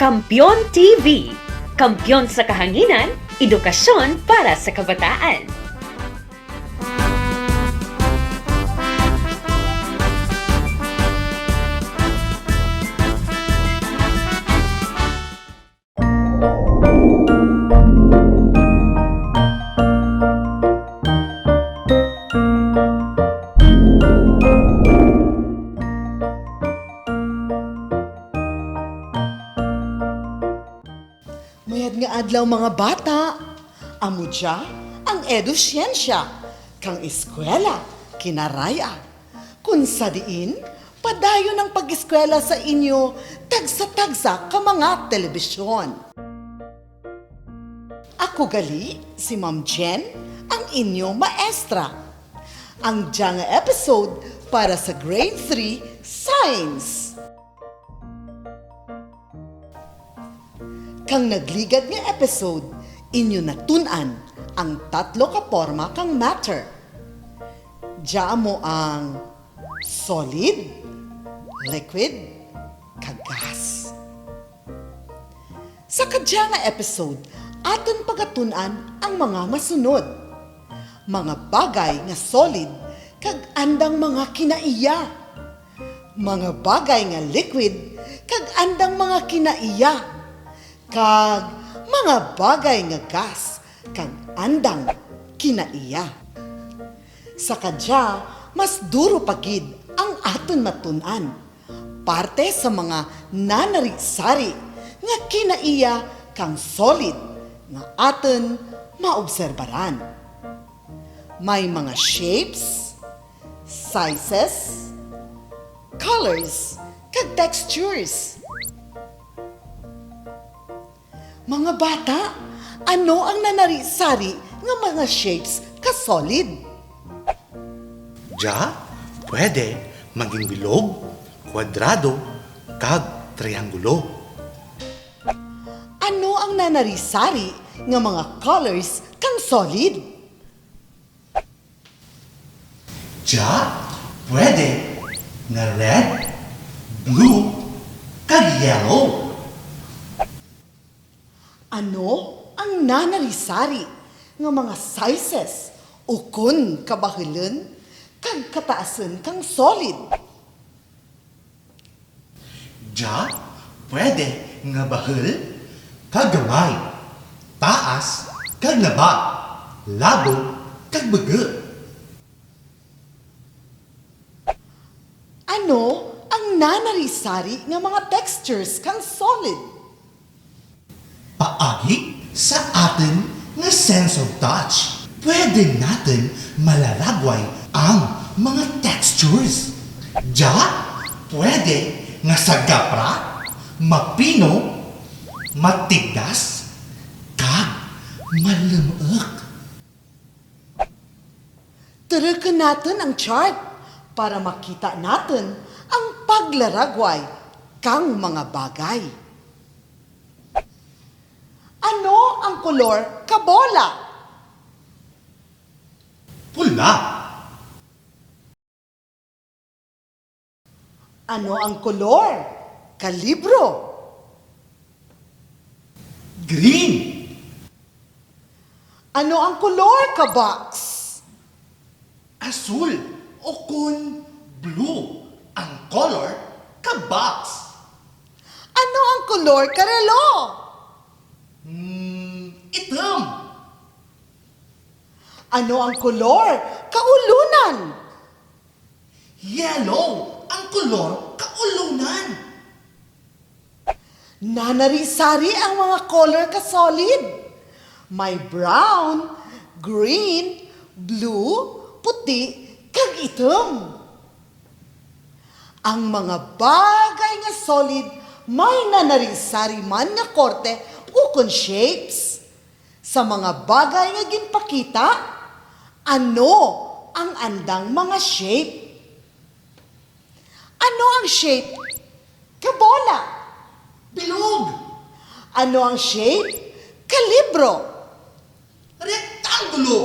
Kampiyon TV. Kampiyon sa kahanginan, edukasyon para sa kabataan. Mayad nga adlaw mga bata, amo dya ang EduSiyensiya, kang eskwela, Kinaiya. Kung sa diin, padayon ang pag-eskwela sa inyo, tagsa-tagsa ka mga telebisyon. Ako gali, si Ma'am Jen, ang inyong maestra. Ang dya nga episode para sa Grade 3 Science. Kang nagligad nga episode, inyo natun-an ang tatlo ka porma kang matter. Diya mo ang solid, liquid, kag gas. Sa kadya nga episode, aton pagatun-an ang mga masunod. Mga bagay nga solid, kag andang mga kinaiya. Mga bagay nga liquid, kag andang mga kinaiya. Kag mga bagay nga gas kag andang kinaiya. Sa kadya, mas duro pagid ang aton matun-an. Parte sa mga nanari-sari nga kinaiya kang solid nga aton maobserbahan. May mga shapes, sizes, colors, kag textures. Mga bata, ano ang nanari-sari nga mga shapes ka solid? Diya, pwede maging bilog, kwadrado, kag triangulo. Ano ang nanari-sari nga mga colors kang solid? Diya, pwede nga red, blue, kag yellow. Ano ang nanari-sari nga mga sizes o kun kabahilan kag kataasan kang solid? Diya, pwede nga bahal, kag gamay, taas, kag laba, labo, kag baga. Ano ang nanari-sari nga mga textures kang solid? Paagi sa atin nga sense of touch. Pwede natin malaragway ang mga textures. Diya, pwede nga sa gapra, mapino, matigas, kag malamok. Turukan natin ang chart para makita natin ang paglaragway kang mga bagay. Ano ang kolor kabola? Pula. Ano ang kolor kalibro? Green. Ano ang kolor kabox? Asul o kun blue ang color ka-box. Ano ang kolor karelo? Itim. Ano ang kolor kaulunan? Yellow ang kolor kaulunan. Nanari-sari ang mga color ka solid. May brown, green, blue, puti, kag itim. Ang mga bagay nga solid may nanari-sari man nga korte ukon shapes. Sa mga bagay nga ginpakita, ano ang andang mga shape? Ano ang shape? Kabola. Bilog. Ano ang shape? Kalibro. Rektangulo.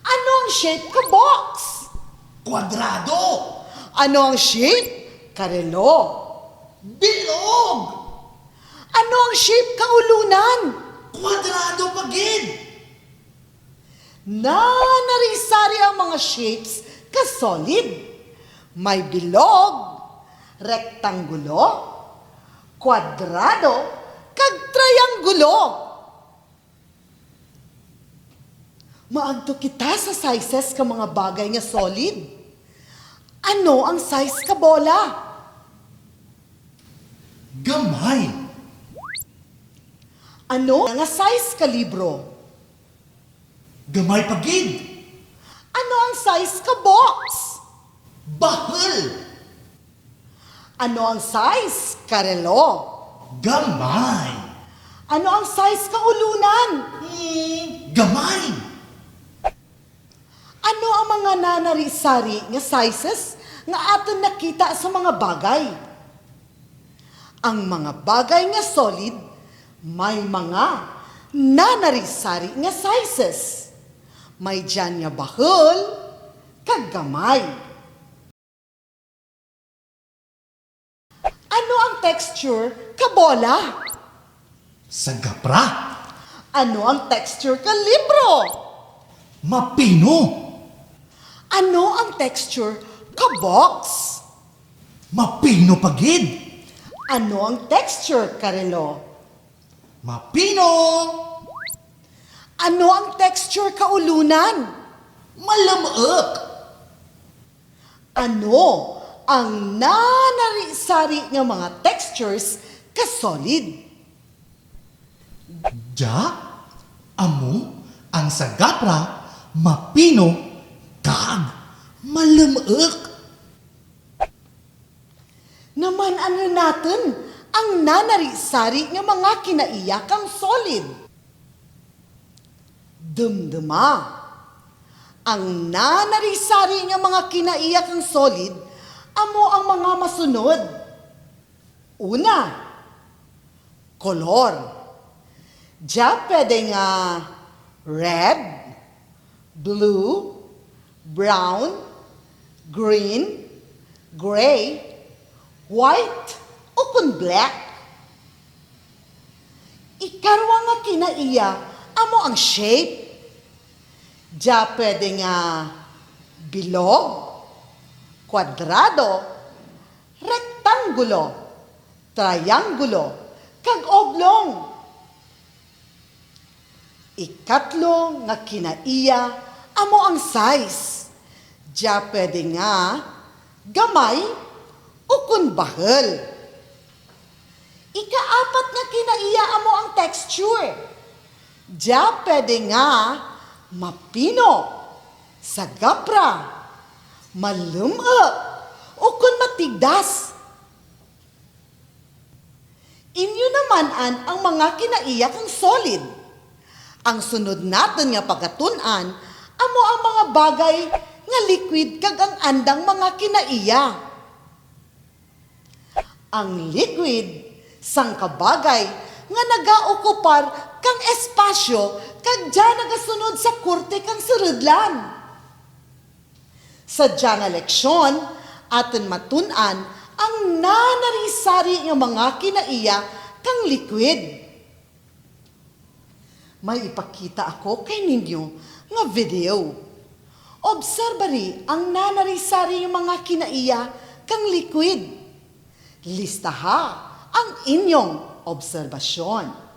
Ano ang shape ka box? Kwadrado. Ano ang shape? Karelo. Bilog. Ano ang shape kaulunan? Kwadrado pagid. Narisari ang mga shapes ka solid. May bilog, rektangulo, kwadrado, kag trianggulo. Maadto kita sa sizes ka mga bagay nga solid. Ano ang size ka bola? Gamay. Ano nga size ka libro? Gamay pagid. Ano ang size ka box? Bahal. Ano ang size ka relo? Gamay. Ano ang size ka ulunan? Gamay. Ano ang mga nanari-sari nga sizes nga aton nakita sa mga bagay? Ang mga bagay nga solid, may mga nanari-sari nga sizes. May dyan nga bahol, kag gamay. Ano ang texture ka bola? Sagapra. Ano ang texture ka libro? Mapino. Ano ang texture ka box? Mapino pagid. Ano ang texture ka relo? Mapino. Ano ang texture ka ulunan? Malamaak. Ano ang nanari-sari nga mga textures ka solid? Ja, amo, ang sagapra, mapino, kag, malamaak. Naman ano natin ang nanari-sari nga mga kinaiya kang solid? Dumduma. Ang nanari-sari nga mga kinaiya kang solid, amo ang mga masunod. Una, kolor. Diya pwede nga red, blue, brown, green, gray, white, o kun black. Ikarwa nga kinaiya, amo ang shape. Diya pwede nga bilog, kwadrado, rektangulo, trianggulo, kag oblong. Ikatlo nga kinaiya, amo ang size. Diya pwede nga gamay o kun bahal. Ikaapat nga kinaiya, amo ang texture. Diya pwede nga mapino, sagapra, maluma, o kun matigdas. Inyo naman ang mga kinaiya kang solid. Ang sunod natin nga pagkatunan, amo ang mga bagay nga liquid kag ang andang mga kinaiya. Ang liquid, sang kabagay nga nagaokupar kang espasyo kag dyan nagasunod sa kurte kang surudlan. Sa dyan nga leksyon, aton matunan ang nanarisari nga mga kinaiya kang liquid. May ipakita ako kay ninyo nga video. Obserbari ang nanarisari nga mga kinaiya kang liquid. Listaha ang inyong obserbasyon.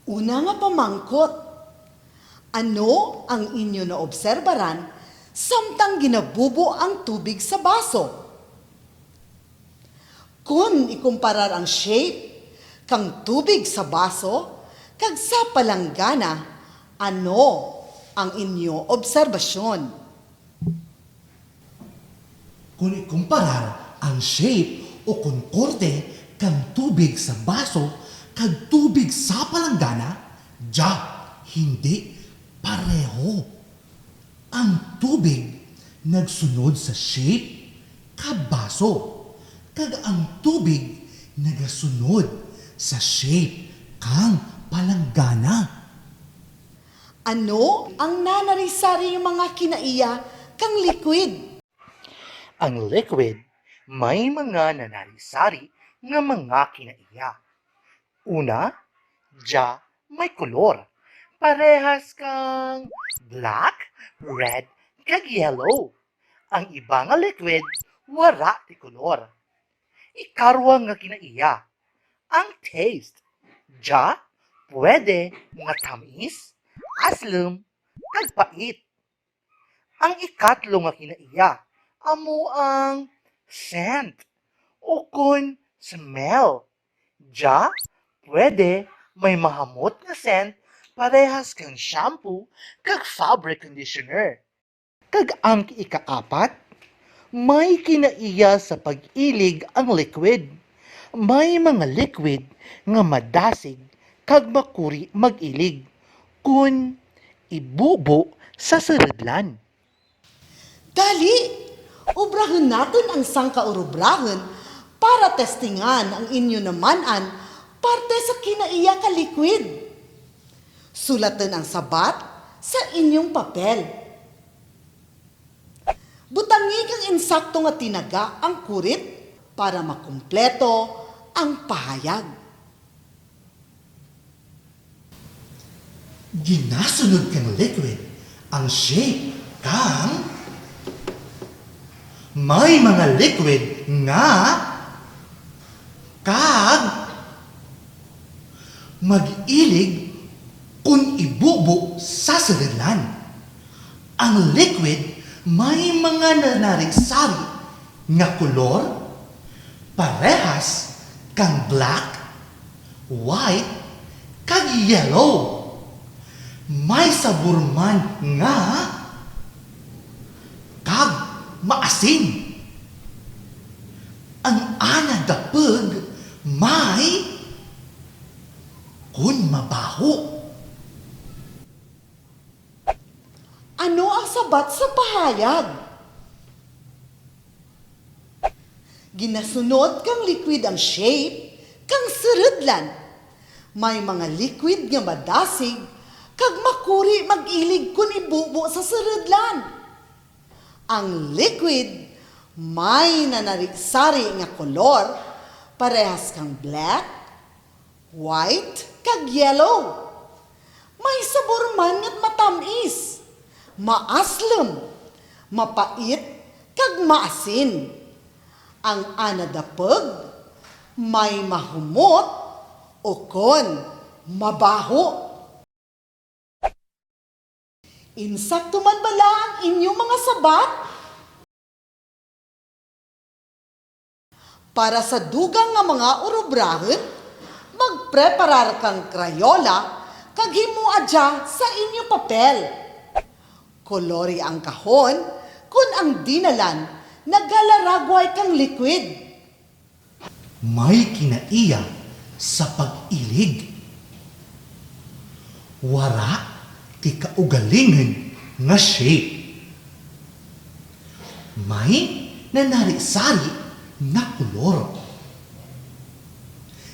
Una nga pamangkot, ano ang inyo naobserbahan samtang ginabubo ang tubig sa baso? Kung ikumparar ang shape kang tubig sa baso, kag sa palanggana, ano ang inyo obserbasyon? Kung ikumparar ang shape o konkorte kang tubig sa baso kag tubig sa palanggana, hindi pareho. Ang tubig nagsunod sa shape ka baso, kag ang tubig nagasunod sa shape kang palanggana. Ano ang nanarisari yung mga kinaiya kang liquid? Ang liquid may mga nanarisari nga mga kinaiya. Una, may kolor. Parehas kang black, red, kag yellow. Ang iba nga liquid, wala ti kolor. Ikarwa nga kinaiya. Ang taste, pwede nga tamis, aslem, kag pait. Ang ikatlo nga kinaiya, amo ang scent o kun smell. Pwede may mahamot nga scent parehas kang shampoo kag fabric conditioner. Kag ang ikaapat, may kinaiya sa pag-ilig ang liquid. May mga liquid nga madasig kag makuri mag-ilig kun ibubo sa saradlan. Dali, ubrahan natin ang sangkaurubrahan para testingan ang inyo namanan parte sa kinaiya ka liquid. Sulatan ang sabat sa inyong papel. Butangi kang insakto nga tinaga ang kurit para makumpleto ang pahayag. Ginasunod kang liquid ang shape kang may mga liquid nga kag mag-ilig kung ibubo sa saradlan. Ang liquid may mga nanarisari nga kolor parehas kang black, white, kag yellow. May sabor man nga kag maasin. Ang anadapeg may kun mabaho. Ano ang sabat sa pahayag? Ginasunod kang liquid ang shape kang saradlan. May mga liquid nga madasig kag makuri mag-ilig kun ibubo sa saradlan. Ang liquid may nanarisari nga kolor parehas kang black, white, kag yellow. May sabor man nga't matamis, maaslem, mapait, kag maasin. Ang anadapeg may mahumot o kon mabaho. Insakto man bala ang inyong mga sabat? Para sa dugang nga mga urubrahan, magpreparar kang krayola kag himuadya sa inyong papel. Kolori ang kahon kun ang dinalan naggalaragway kang liquid. May kinaiya sa pag-ilig. Wara ti kaugalingan nga shape. May nanarisari na kolor.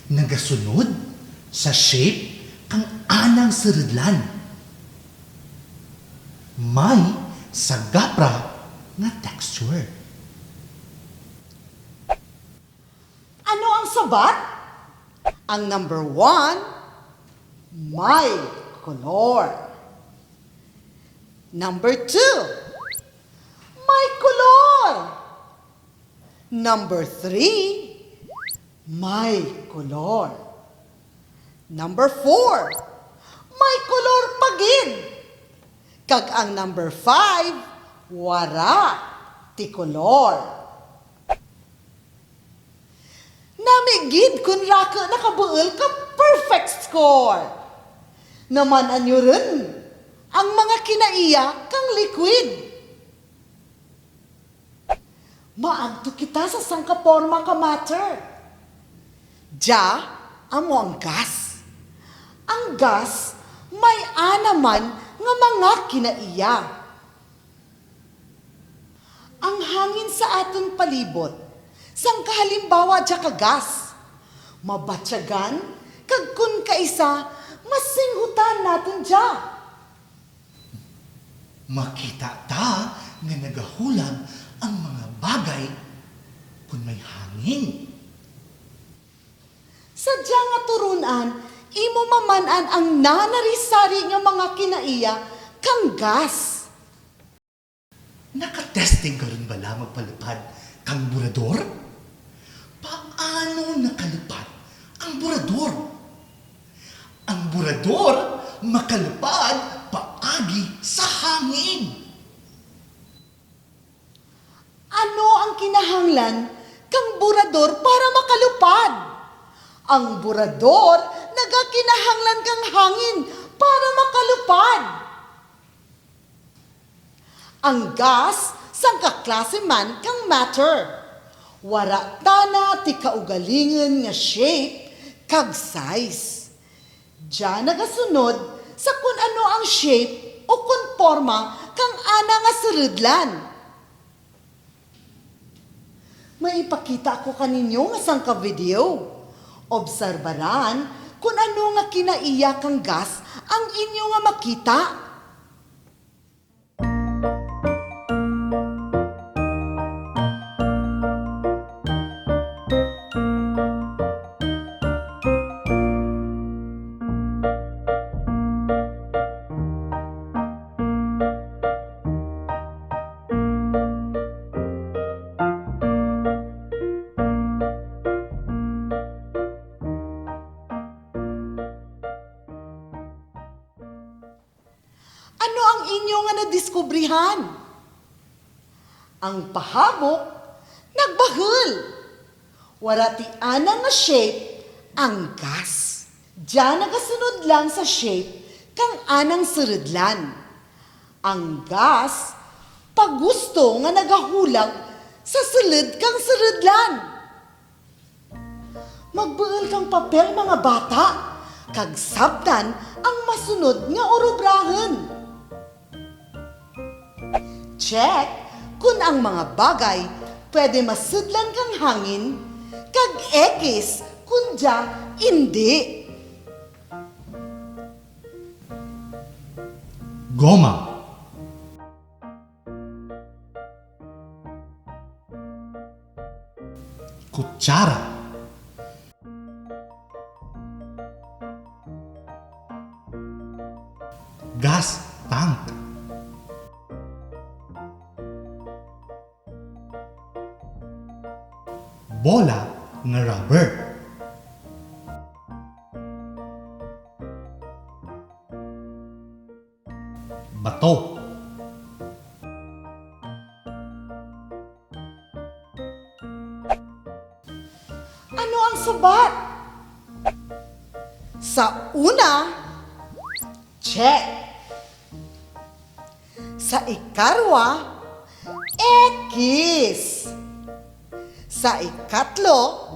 Nagasunod sa shape kang anang saradlan. May sagapra nga texture. Ano ang sabat? Ang number 1, may color. Number 2, may color. Number 3, may color. Number 4, pagid. Kag ang number 5, wara ti kolor. Namigid kun raka nakabuel ka perfect score. Naman anyo rin ang mga kinaiya kang liquid. Maagto kita sa sangkaporma ka matter. Diya, amo ang gas. Ang gas, may anaman nga mga kinaiya. Ang hangin sa aton palibot, sang kahalimbawa diya ka gas. Mabatyagan, kag kun kaisa, masinghutan natin diya. Makita ta nga nagahulag ang mga bagay kung may hangin. Sadya nga turunan, imo mamanan ang nanarisari nga mga kinaiya kang gas. Nakatesting ka rin bala magpalipad kang burador? Paano nakalipad ang burador? Ang burador makalipad paagi sa hangin. Ano ang kinahanglan kang burador para makalupad? Ang burador nagakinahanglan kang hangin para makalupad. Ang gas sang kaklase man kang matter. Wara tana ti kaugalingon nga shape kag size. Diyan nagasunod sa kung ano ang shape o kung forma kang ana nga surudlan. Maipakita ko kaninyo nga sang ka video. Obserbahan kung ano nga kinaiya kang gas ang inyo nga makita. Ano ang inyo nga nadiskubrihan? Ang pahabok, nagbahul. Wala ti ana nga shape, ang gas. Diyan nagasunod lang sa shape, kang anang surudlan. Ang gas, pagusto nga nagahulag sa sulod kang surudlan. Magbuel kang papel mga bata, kag sabtan ang masunod nga orubrahan. Check kung ang mga bagay pwede masudlan kang hangin, kag X kung diya hindi. Goma. Kutsara. Gas tank. Bola nga rubber. Bato. Ano ang sabat? Sa una, check. Sa ikarwa, X. Sa ikatlo,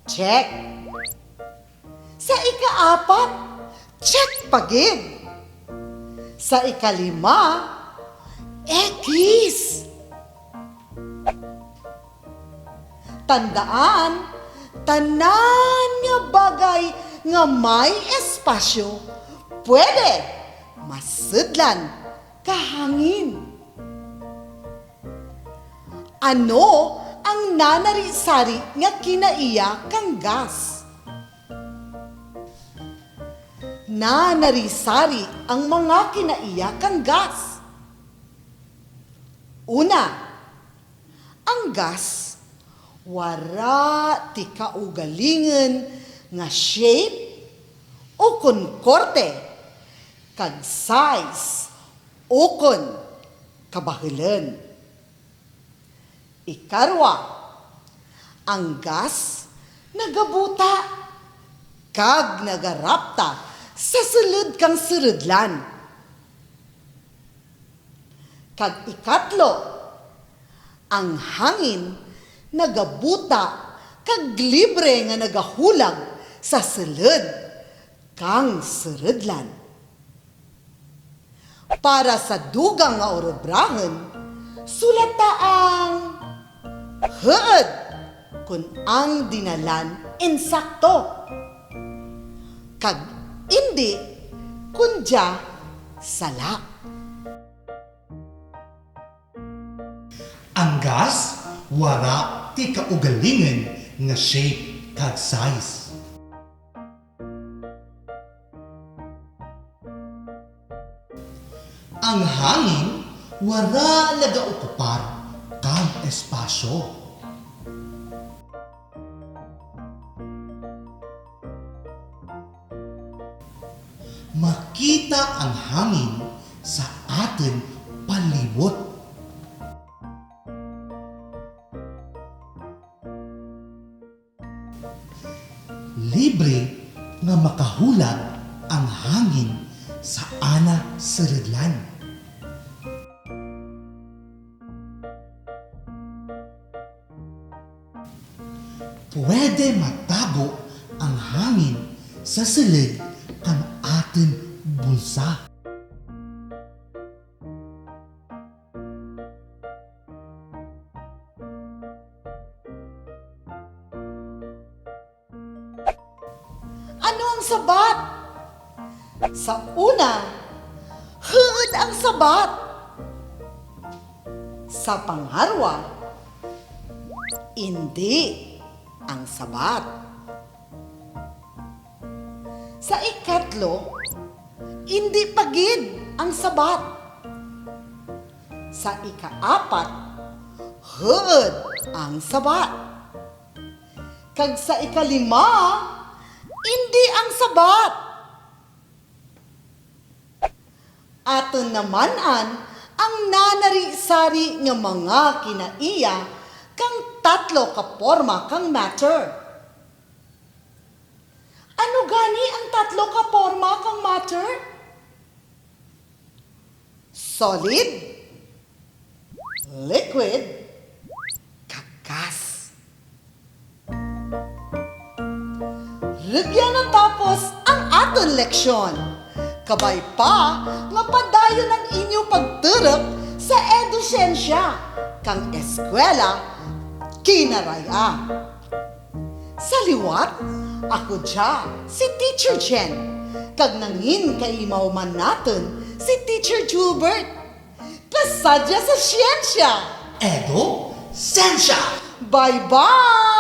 check. Sa ikaapat, check pagid. Sa ikalima, X. Tandaan, tanan nga bagay nga may espasyo, pwede masudlan kahangin. Ano ang nanari-sari nga kinaiya kang gas? Nanari-sari ang mga kinaiya kang gas. Una, ang gas wara ti kaugalingan nga shape o kon korte kag size, ukon, kabahilan. Ikarwa, ang gas nagabuta kag nagarapta sa sulod kang surudlan. Kag ikatlo, ang hangin nagabuta kag libre nga nagahulag sa sulod kang surudlan. Para sa dugang nga orobrahan, sulata ang head kung ang dinalan insakto. Kag hindi kundya sala. Ang gas, wala ti kaugalingan nga shape kag size. Ang hangin, wala nagaokupar kag espasyo. Makita ang hangin sa atin palibot. Libre nga makahulag ang hangin sa ana surudlan. Pwede matago ang hangin sa sulod kang atin bulsa. Ano ang sabat? Sa una, hud ang sabat. Sa pangharwa, hindi ang sabat. Sa ikatlo, hindi pagid ang sabat. Sa ikaapat, hud ang sabat. Kag sa ikalima, hindi ang sabat. Aton namanan ang nanari-sari nga mga kinaiya kang tatlo ka porma kang matter. Ano gani ang tatlo ka porma kang matter? Solid, liquid, gas. Rigyan na tapos ang aton leksyon. Kabay pa nga padayon ang inyong pagturok sa EduSiyensiya kang eskwela Kinaiya. Sa liwat, ako dya si Teacher Jen. Kag nangin kay mauman natin si Teacher Julbert. Kasadya sa Siyensiya. EduSiyensiya! Bye-bye!